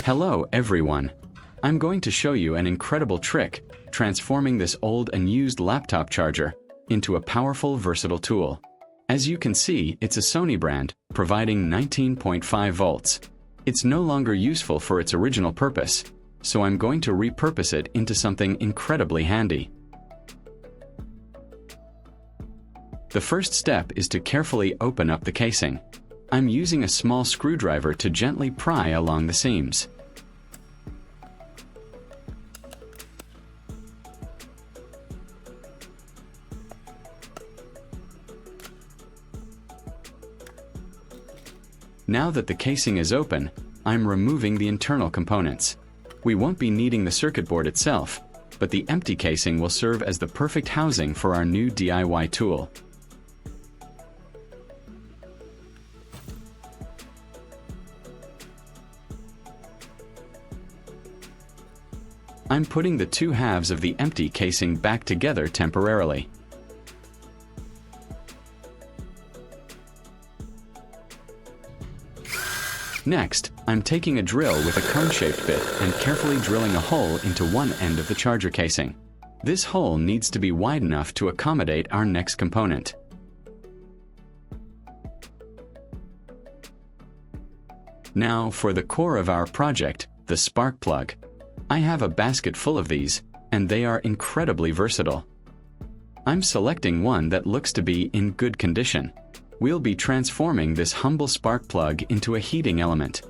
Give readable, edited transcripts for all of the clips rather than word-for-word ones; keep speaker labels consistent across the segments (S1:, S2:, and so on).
S1: Hello everyone! I'm going to show you an incredible trick, transforming this old and used laptop charger into a powerful, versatile tool. As you can see, it's a Sony brand, providing 19.5 volts. It's no longer useful for its original purpose, so I'm going to repurpose it into something incredibly handy. The first step is to carefully open up the casing. I'm using a small screwdriver to gently pry along the seams. Now that the casing is open, I'm removing the internal components. We won't be needing the circuit board itself, but the empty casing will serve as the perfect housing for our new DIY tool. I'm putting the two halves of the empty casing back together temporarily. Next, I'm taking a drill with a cone-shaped bit and carefully drilling a hole into one end of the charger casing. This hole needs to be wide enough to accommodate our next component. Now for the core of our project, the spark plug. I have a basket full of these, and they are incredibly versatile. I'm selecting one that looks to be in good condition. We'll be transforming this humble spark plug into a heating element.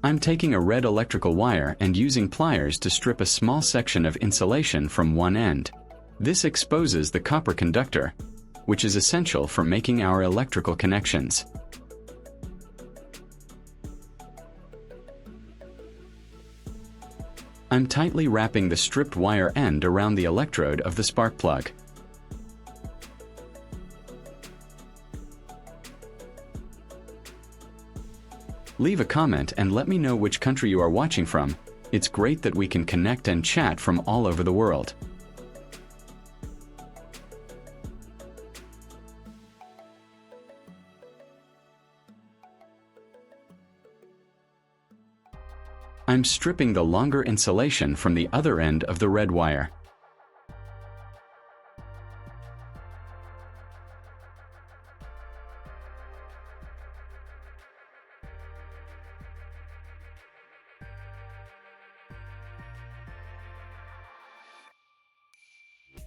S1: I'm taking a red electrical wire and using pliers to strip a small section of insulation from one end. This exposes the copper conductor, which is essential for making our electrical connections. I'm tightly wrapping the stripped wire end around the electrode of the spark plug. Leave a comment and let me know which country you are watching from. It's great that we can connect and chat from all over the world. I'm stripping the longer insulation from the other end of the red wire.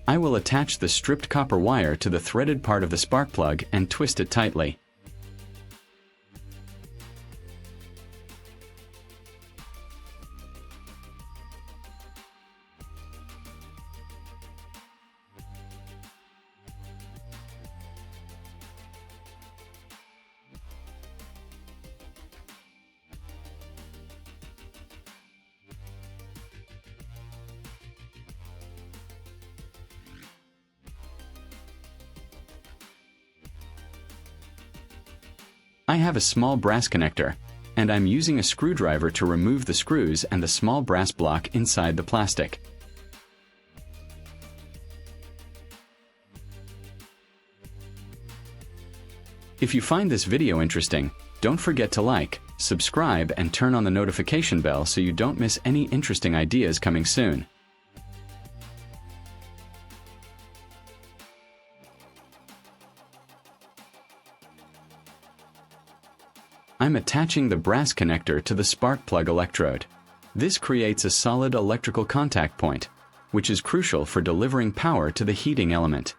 S1: I will attach the stripped copper wire to the threaded part of the spark plug and twist it tightly. I have a small brass connector, and I'm using a screwdriver to remove the screws and the small brass block inside the plastic. If you find this video interesting, don't forget to like, subscribe, and turn on the notification bell so you don't miss any interesting ideas coming soon. I'm attaching the brass connector to the spark plug electrode. This creates a solid electrical contact point, which is crucial for delivering power to the heating element.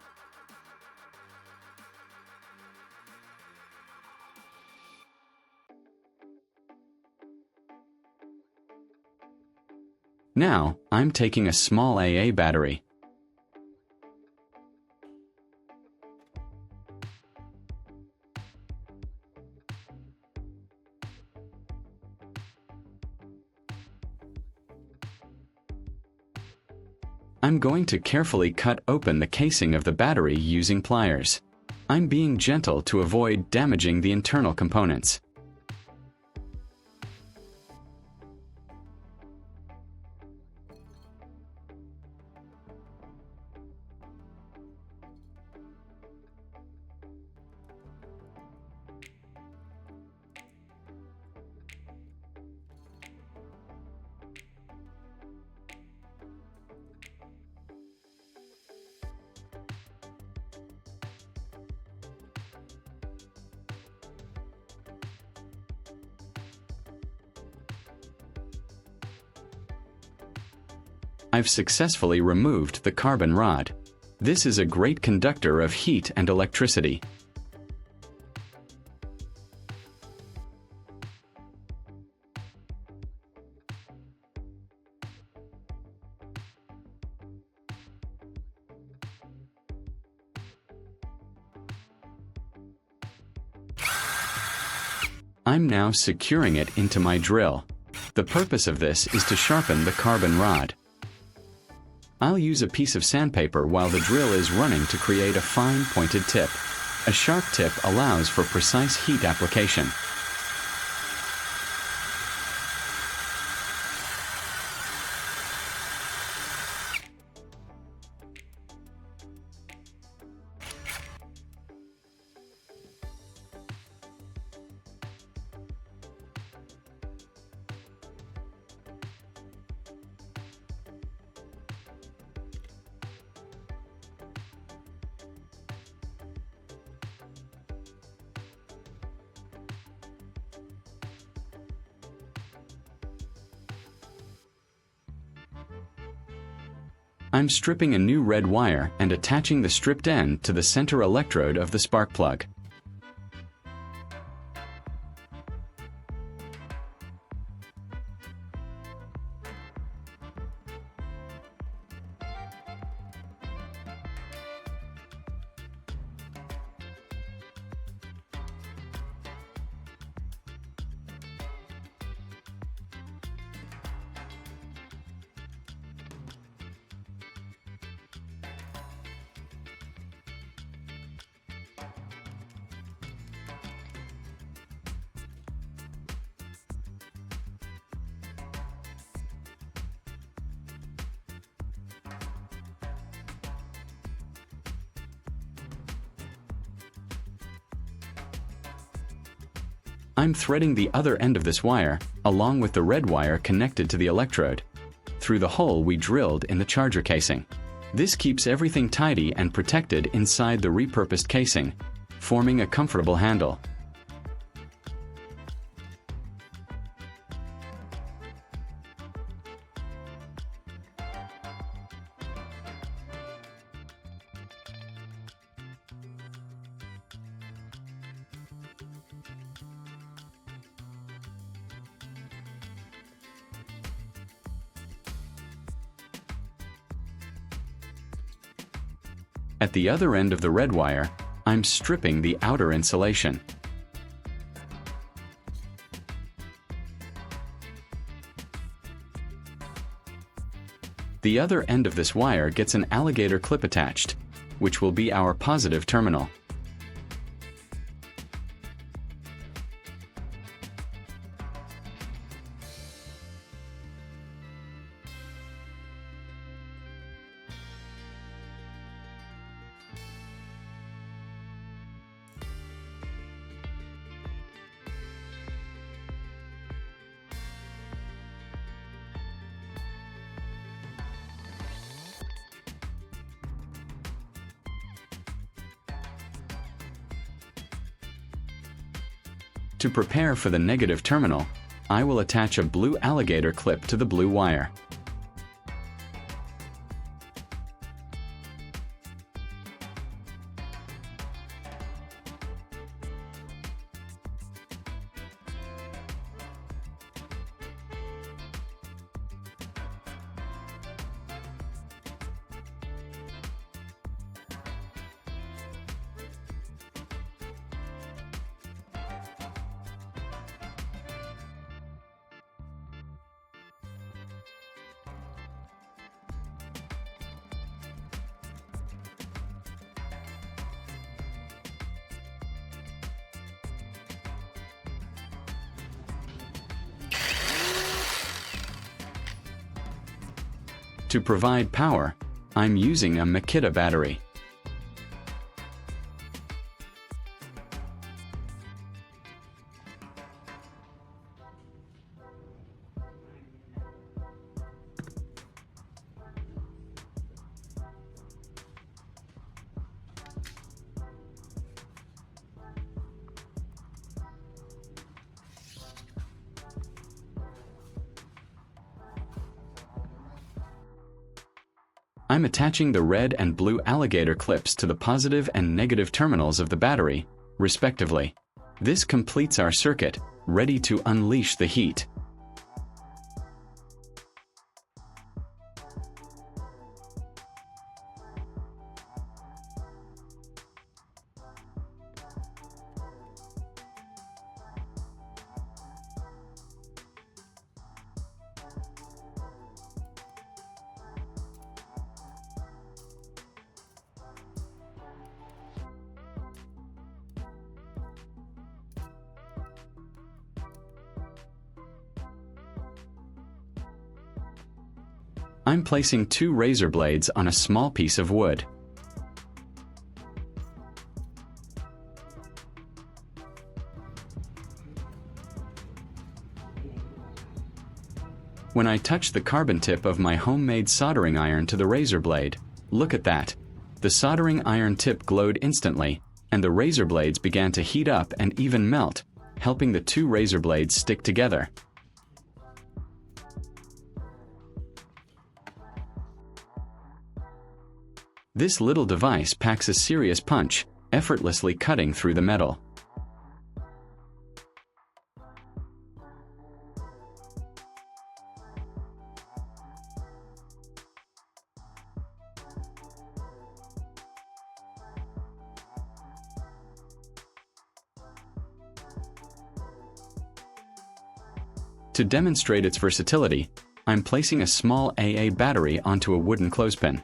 S1: Now, I'm taking a small AA battery. I'm going to carefully cut open the casing of the battery using pliers. I'm being gentle to avoid damaging the internal components. I've successfully removed the carbon rod. This is a great conductor of heat and electricity. I'm now securing it into my drill. The purpose of this is to sharpen the carbon rod. I'll use a piece of sandpaper while the drill is running to create a fine pointed tip. A sharp tip allows for precise heat application. I'm stripping a new red wire and attaching the stripped end to the center electrode of the spark plug. I'm threading the other end of this wire, along with the red wire connected to the electrode, through the hole we drilled in the charger casing. This keeps everything tidy and protected inside the repurposed casing, forming a comfortable handle. At the other end of the red wire, I'm stripping the outer insulation. The other end of this wire gets an alligator clip attached, which will be our positive terminal. To prepare for the negative terminal, I will attach a blue alligator clip to the blue wire. To provide power, I'm using a Makita battery. I'm attaching the red and blue alligator clips to the positive and negative terminals of the battery, respectively. This completes our circuit, ready to unleash the heat. I'm placing 2 razor blades on a small piece of wood. When I touch the carbon tip of my homemade soldering iron to the razor blade, look at that. The soldering iron tip glowed instantly, and the razor blades began to heat up and even melt, helping the 2 razor blades stick together. This little device packs a serious punch, effortlessly cutting through the metal. To demonstrate its versatility, I'm placing a small AA battery onto a wooden clothespin.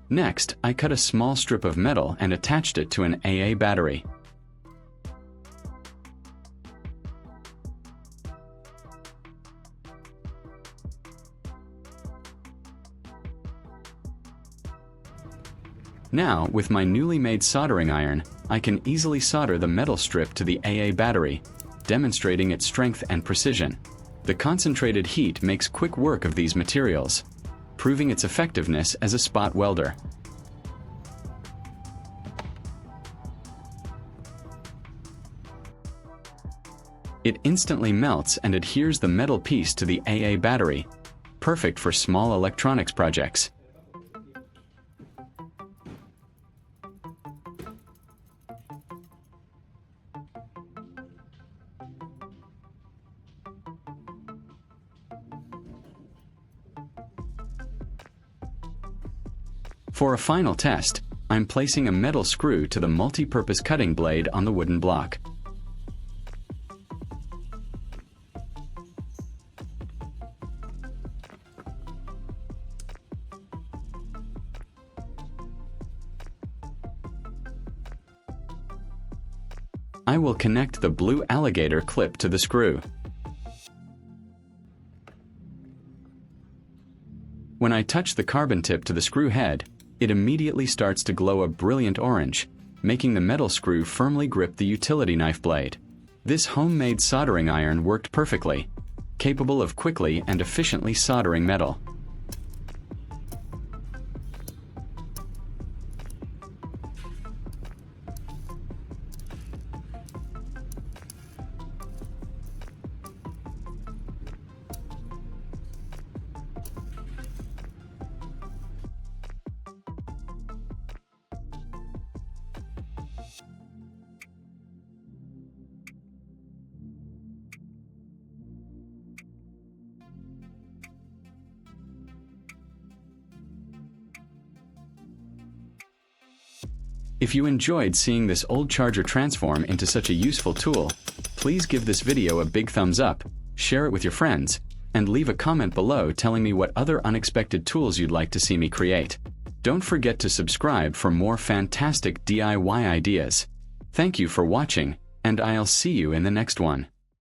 S1: Next, I cut a small strip of metal and attached it to an AA battery. Now, with my newly made soldering iron, I can easily solder the metal strip to the AA battery, demonstrating its strength and precision. The concentrated heat makes quick work of these materials, proving its effectiveness as a spot welder. It instantly melts and adheres the metal piece to the AA battery, perfect for small electronics projects. For a final test, I'm placing a metal screw to the multi-purpose cutting blade on the wooden block. I will connect the blue alligator clip to the screw. When I touch the carbon tip to the screw head, it immediately starts to glow a brilliant orange, making the metal screw firmly grip the utility knife blade. This homemade soldering iron worked perfectly, capable of quickly and efficiently soldering metal. If you enjoyed seeing this old charger transform into such a useful tool, please give this video a big thumbs up, share it with your friends, and leave a comment below telling me what other unexpected tools you'd like to see me create. Don't forget to subscribe for more fantastic DIY ideas. Thank you for watching, and I'll see you in the next one.